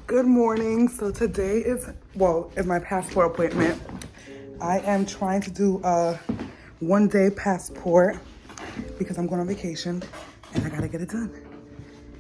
Good morning. So today is my passport appointment. I am trying to do a one-day passport because I'm going on vacation and I gotta get it done.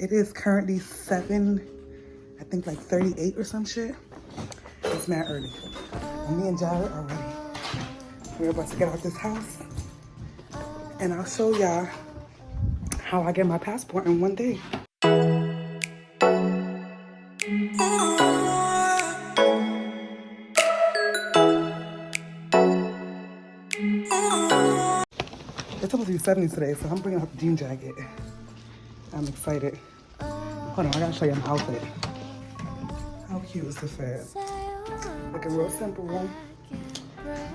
It is currently 7, I think like 38 or some shit. It's mad early. And me and Jared are ready. We're about to get out this house and I'll show y'all how I get my passport in one day. It's supposed to be 70 today, so I'm bringing out the jean jacket. I'm excited. Hold on, I gotta show you my outfit. How cute is the fit? Looking real simple.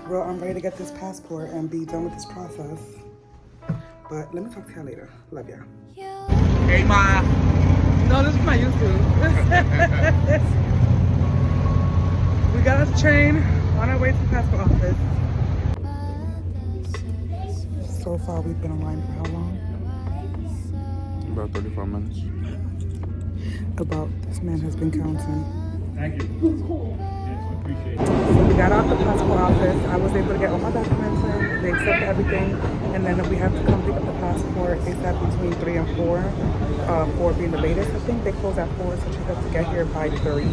Girl, I'm ready to get this passport and be done with this process. But let me talk to y'all later. Love y'all. Hey, Ma. No, this is my YouTube. We got off the train on our way to the passport office. So far, we've been online for how long? About 35 minutes. This man has been counting. Thank you. Yes, I appreciate it. So we got out the passport office. I was able to get all my documents in. They accepted everything. And then we have to come pick up the passport. They said between 3 and 4. 4 being the latest. I think they close at 4, so she has to get here by 3.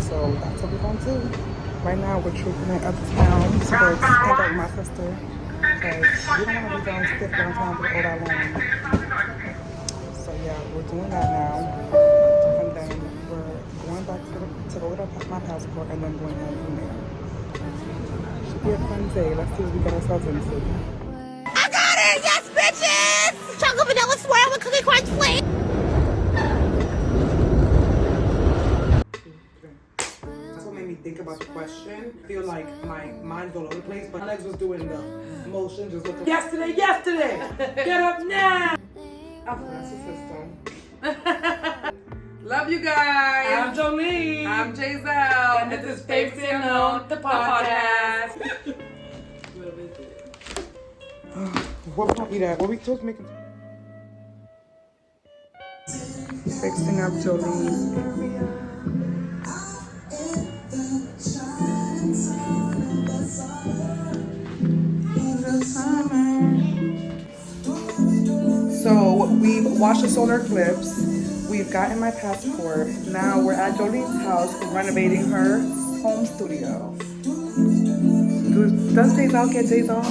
So that's what we're going to do. Right now, we're trooping it uptown to go hang out with my sister. Because we don't want to be stiff downtown for all that long. So yeah, we're doing that now. And then we're going back to go get my passport and then going home from there. Should be a fun day. Let's see what we get ourselves into. I got it! Yes, bitches! Chocolate vanilla swirl with cookie crunch flake. That's what made me think about the question. I feel like my mind's all over the place, but Alex was doing the motion, just looking. Yesterday! Get up now! That's the system. Love you guys. I'm Jolene. I'm Giselle. And this is Facing Unknown, the podcast. What we gonna eat at? What we supposed to make? Fixing up Jolene's area. So we've watched the solar eclipse. We've gotten my passport. Now we're at Jolene's house renovating her home studio. Does Giselle get days off?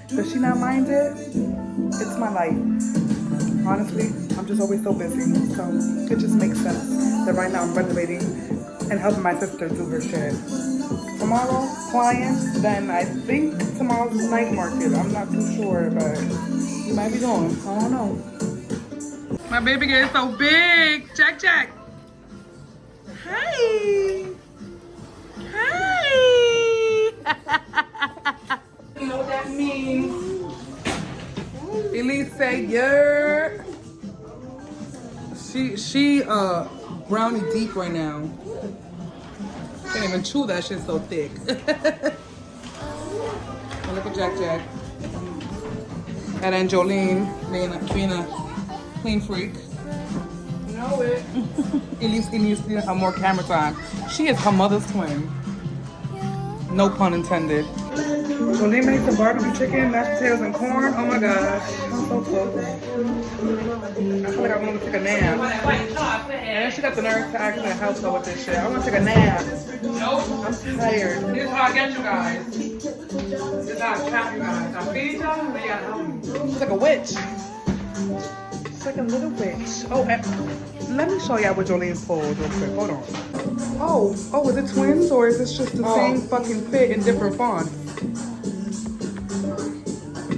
Does she not mind it? It's my life. Honestly, I'm just always so busy. So it just makes sense that right now I'm renovating and helping my sister do her shit. Tomorrow, clients, then I think tomorrow's the night market. I'm not too sure, but you might be going. I don't know. My baby getting so big. Jack. Hi. You know what that means? Elise say, yeah. She brownie deep right now. Can't even chew that shit so thick. Look at Jack. And then Jolene being a clean freak. You know it. Elise needs more camera time. She is her mother's twin. No pun intended. Jolene made some barbecue chicken, mashed potatoes, and corn. Oh my gosh. I'm so full. I feel like I want to take a nap. And she got the nerve to actually help her with this shit. I want to take a nap. Nope. I'm tired. This is how I get you guys. This is how I trap you guys. I feed y'all, and then you gotta help me. She's like a witch. She's like a little witch. Oh, and let me show y'all what Jolene pulled real quick. Hold on. Oh, is it twins or is this just the same fucking fit in different fonts?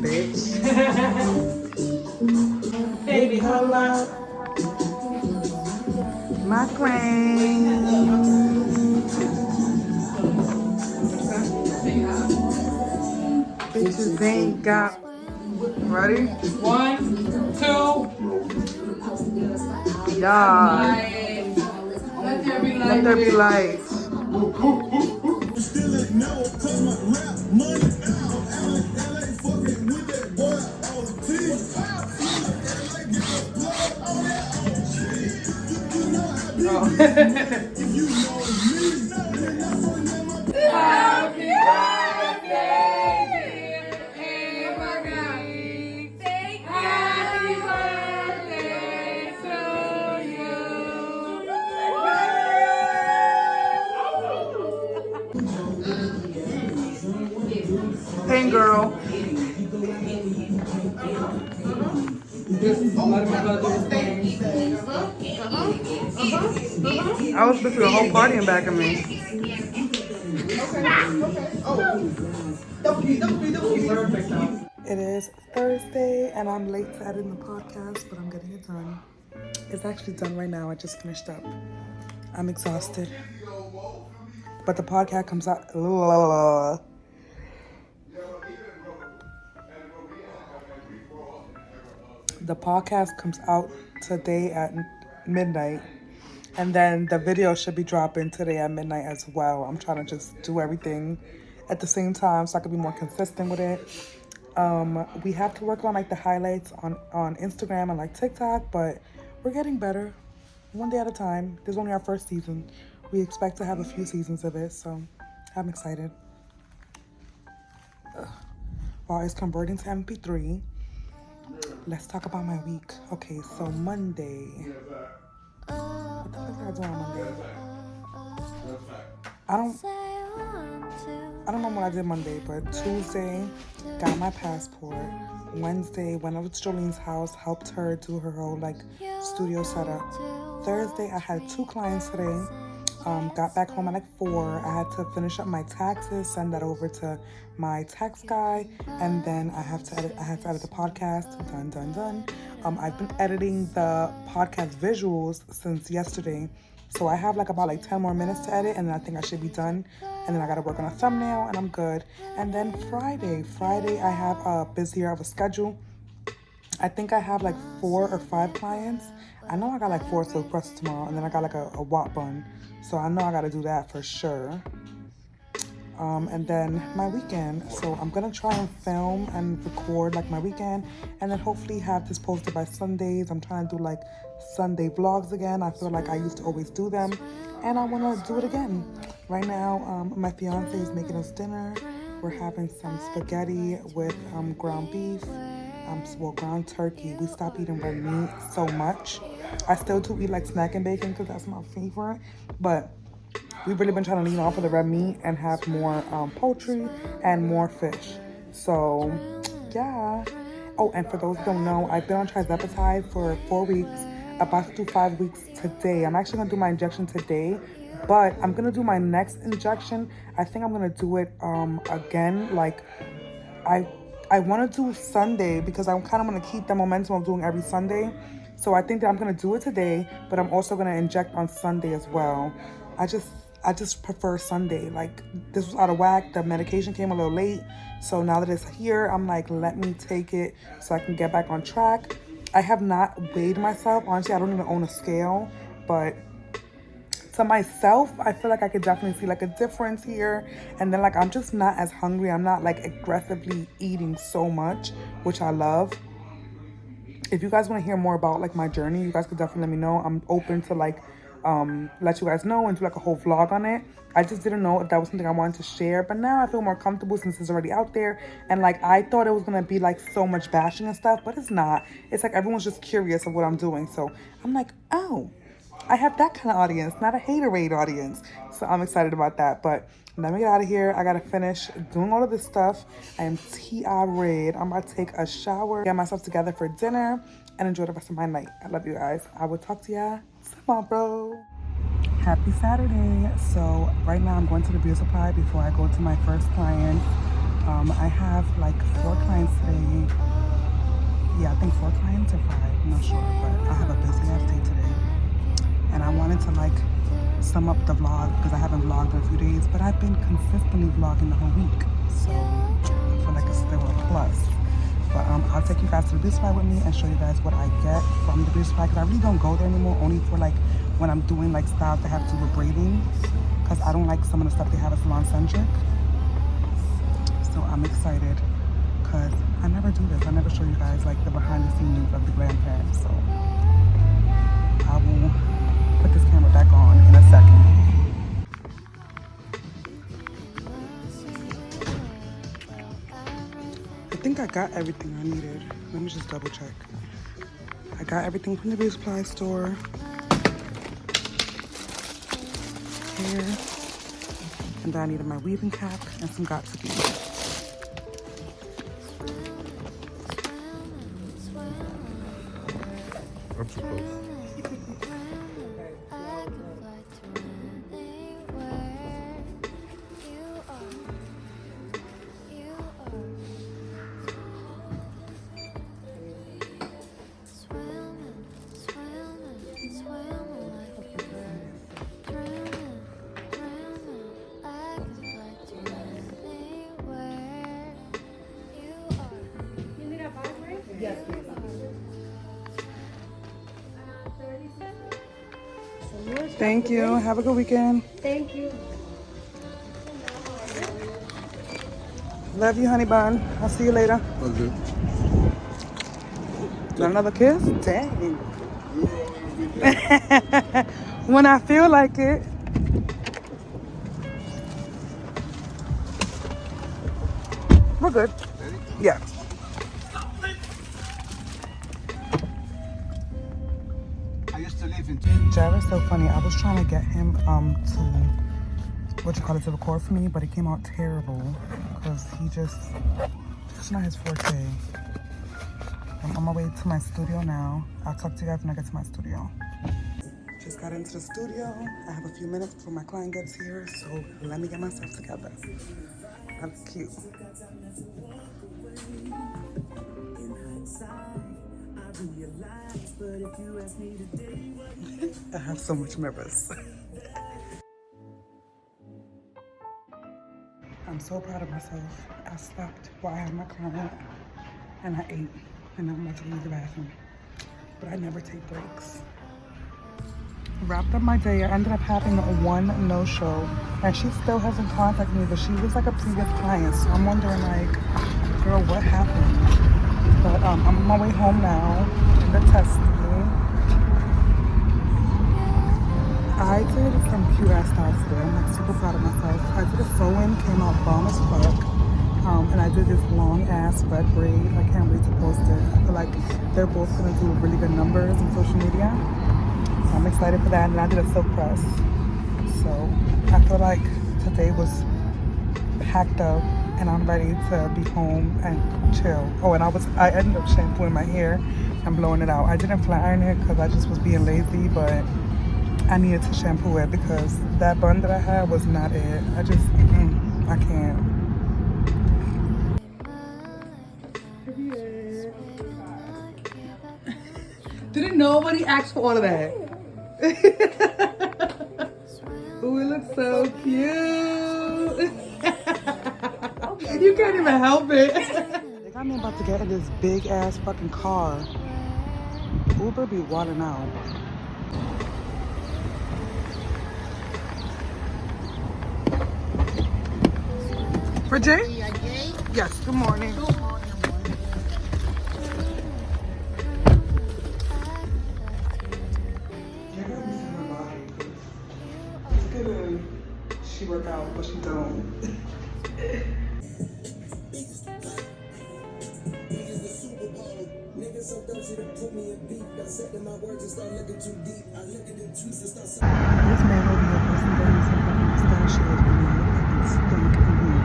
Bitch. Baby, holla. My queen. Bitches ain't got. Ready? 1, 2. Yeah. Let there be light. Let there be light. Pain girl. I was listening to the whole party in back of me. It is Thursday and I'm late to edit the podcast, but I'm getting it done. It's actually done right now. I just finished up. I'm exhausted. But the podcast comes out. The podcast comes out today at midnight. And then the video should be dropping today at midnight as well. I'm trying to just do everything at the same time so I can be more consistent with it. We have to work on like the highlights on Instagram and like TikTok, but we're getting better. One day at a time. This is only our first season. We expect to have a few seasons of it, so I'm excited. While it's converting to MP3, let's talk about my week. Okay, so Monday. What the fuck did I do on Monday? I don't remember what I did Monday, but Tuesday, got my passport. Wednesday, went over to Jolene's house, helped her do her whole like studio setup. Thursday, I had 2 clients today. Got back home at like 4. I had to finish up my taxes, send that over to my tax guy, and then I had to edit the podcast. Done. I've been editing the podcast visuals since yesterday. So I have like about 10 more minutes to edit, and then I think I should be done. And then I gotta work on a thumbnail, and I'm good. And then Friday, I have a busier of a schedule. I think I have 4 or 5 clients. I know I got 4 silk presses tomorrow, and then I got a wop bun. So I know I gotta do that for sure. And then my weekend. So I'm gonna try and film and record my weekend, and then hopefully have this posted by Sundays. I'm trying to do Sunday vlogs again. I feel like I used to always do them, and I wanna do it again. Right now, my fiance is making us dinner. We're having some spaghetti with ground beef, ground turkey. We stopped eating red meat so much. I still do eat snack and bacon because that's my favorite, but we've really been trying to lean off of the red meat and have more poultry and more fish. So, yeah. Oh, and for those who don't know, I've been on trizepatide for 4 weeks, about to do 5 weeks today. I'm actually gonna do my injection today, but I'm gonna do my next injection. I think I'm gonna do it again. I want to do Sunday because I'm kind of going to keep the momentum of doing every Sunday. So I think that I'm going to do it today, but I'm also going to inject on Sunday as well. I just prefer Sunday. This was out of whack. The medication came a little late. So now that it's here, I'm let me take it so I can get back on track. I have not weighed myself. Honestly, I don't even own a scale, but to myself, I feel like I could definitely see a difference here. And then I'm just not as hungry. I'm not aggressively eating so much, which I love. If you guys want to hear more about my journey, you guys could definitely let me know. I'm open to let you guys know and do a whole vlog on it. I just didn't know if that was something I wanted to share, but now I feel more comfortable since it's already out there. And I thought it was gonna be so much bashing and stuff, but it's not. It's everyone's just curious of what I'm doing. So I'm oh, I have that kind of audience, not a haterade audience. So I'm excited about that. But let me get out of here. I gotta finish doing all of this stuff. I am tired. I'm about to take a shower, get myself together for dinner, and enjoy the rest of my night. I love you guys. I will talk to ya tomorrow. Happy Saturday. So right now I'm going to the beauty supply before I go to my first client. I have 4 clients today. Yeah, I think 4 clients or 5. I'm not sure, but I have a busy ass day today. And I wanted to sum up the vlog because I haven't vlogged in a few days, but I've been consistently vlogging the whole week. So I feel like it's still a plus. But I'll take you guys to the beauty supply with me and show you guys what I get from the beauty supply, because I really don't go there anymore, only for when I'm doing styles that have to do with braiding, because I don't like some of the stuff they have at Salon Centric. So I'm excited because I never do this. I never show you guys the behind the scenes of the Glam Fam. So I will put this camera back think I got everything I needed. Let me just double check. I got everything from the beauty supply store. Here. And then I needed my weaving cap and some got-to-be. I'm supposed. Thank you. Have a good weekend. Thank you. Love you, honey bun. I'll see you later. Okay. Got another kiss? Dang. When I feel like it. We're good. Yeah. I used to live in. Jared's so funny. I was trying to get him to record for me, but it came out terrible because it's not his forte. I'm on my way to my studio now. I'll talk to you guys when I get to my studio. Just got into the studio. I have a few minutes before my client gets here, so let me get myself together. That's cute. I have so much mirrors. I'm so proud of myself. I slept while I had my client, and I ate, and now I'm about to leave the bathroom. But I never take breaks. Wrapped up my day. I ended up having one no-show, and she still hasn't contacted me, but she was like a previous client, so I'm wondering, like, girl, what happened? But I'm on my way home now in the testing. I did some cute ass styles today. I'm like super proud of myself. I did a sew-in, came out bomb as fuck. And I did this long ass red braid. I can't wait to post it. I feel like they're both gonna do really good numbers on social media. So I'm excited for that. And I did a silk press. So I feel like today was packed up and I'm ready to be home and chill. Oh, and I ended up shampooing my hair and blowing it out. I didn't flat iron it because I just was being lazy, but I needed to shampoo it because that bun that I had was not it. I can't. Didn't nobody ask for all of that? Ooh, it looks so cute. You can't even help it. They got me about to get in this big ass fucking car. Uber be wilding out. For Jay? Yes, good morning. She work out, but she don't. This man over here busting down some fucking mustaches and stink in here.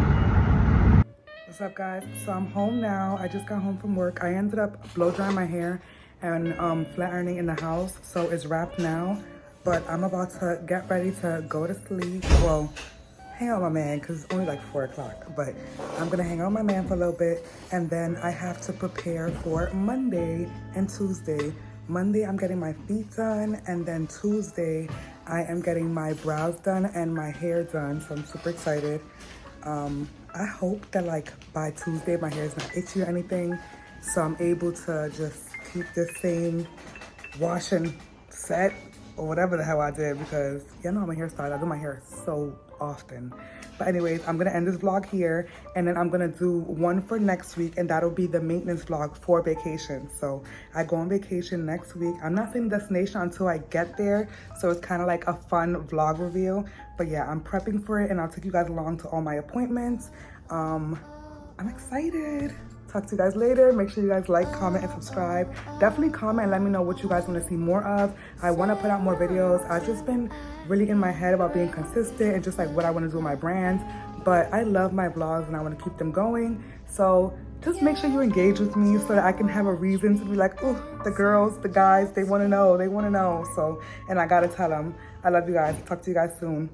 What's up, guys? So I'm home now. I just got home from work. I ended up blow drying my hair and flat ironing in the house, so it's wrapped now. But I'm about to get ready to go to sleep. Well, hang out with my man because it's only like 4 o'clock. But I'm gonna hang out with my man for a little bit, and then I have to prepare for Monday and Tuesday. Monday, I'm getting my feet done, and then Tuesday, I am getting my brows done and my hair done, so I'm super excited. I hope that like by Tuesday, my hair is not itchy or anything, so I'm able to just keep this same wash and set or whatever the hell I did, because you know I'm a hairstylist. I do my hair so often. But anyways, I'm gonna end this vlog here, and then I'm gonna do one for next week, and that'll be the maintenance vlog for vacation. So I go on vacation next week. I'm not saying destination until I get there, so it's kind of like a fun vlog reveal. But yeah, I'm prepping for it, and I'll take you guys along to all my appointments. I'm excited. Talk to you guys later. Make sure you guys like, comment, and subscribe. Definitely comment and let me know what you guys want to see more of. I want to put out more videos. I've just been really in my head about being consistent and just like what I want to do with my brands. But I love my vlogs and I want to keep them going. So just make sure you engage with me so that I can have a reason to be like, oh, the girls, the guys, they want to know. They want to know. So, and I got to tell them. I love you guys. Talk to you guys soon.